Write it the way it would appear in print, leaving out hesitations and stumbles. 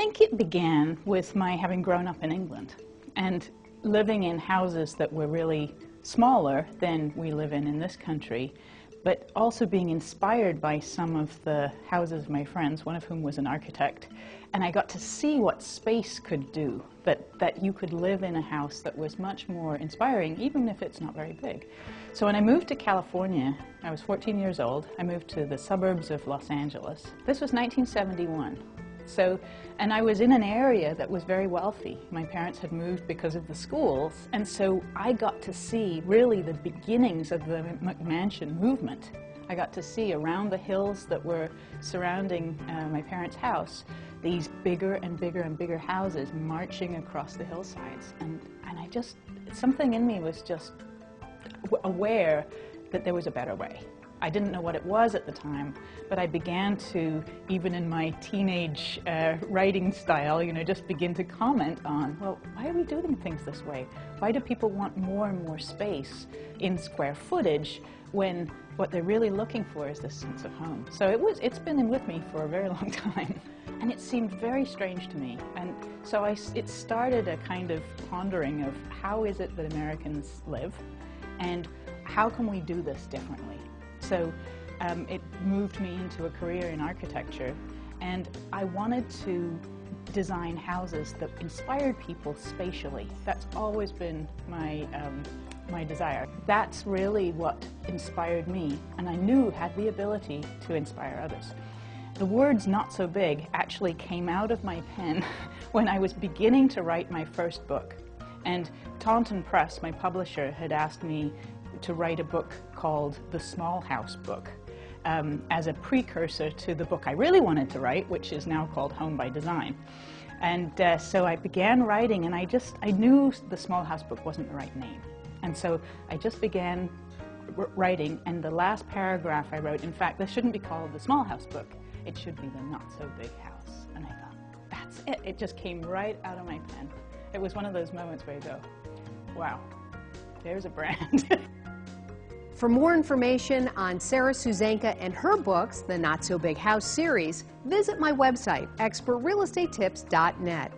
think it began with my having grown up in England and living in houses that were really smaller than we live in this country, but also being inspired by some of the houses of my friends, one of whom was an architect, and I got to see what space could do, that you could live in a house that was much more inspiring, even if it's not very big. So when I moved to California, I was 14 years old. I moved to the suburbs of Los Angeles. This was 1971. And I was in an area that was very wealthy. My parents had moved because of the schools, and so I got to see really the beginnings of the McMansion movement. I got to see around the hills that were surrounding my parents' house, these bigger and bigger and bigger houses marching across the hillsides. And I just, something in me was just aware that there was a better way. I didn't know what it was at the time, but I began to, even in my teenage writing style, just begin to comment on, well, why are we doing things this way? Why do people want more and more space in square footage when what they're really looking for is this sense of home? So it's been with me for a very long time, and it seemed very strange to me. And so it started a kind of pondering of how is it that Americans live, and how can we do this differently? So it moved me into a career in architecture, and I wanted to design houses that inspired people spatially. That's always been my desire. That's really what inspired me, and I knew had the ability to inspire others. The words "not so big" actually came out of my pen when I was beginning to write my first book. And Taunton Press, my publisher, had asked me to write a book called The Small House Book as a precursor to the book I really wanted to write, which is now called Home by Design. And so I began writing, and I knew The Small House Book wasn't the right name. And so I just began writing, and the last paragraph I wrote, in fact, this shouldn't be called The Small House Book, it should be The Not So Big House. And I thought, that's it. It just came right out of my pen. It was one of those moments where you go, wow, there's a brand. For more information on Sarah Susanka and her books, the Not So Big House series, visit my website, expertrealestatetips.net.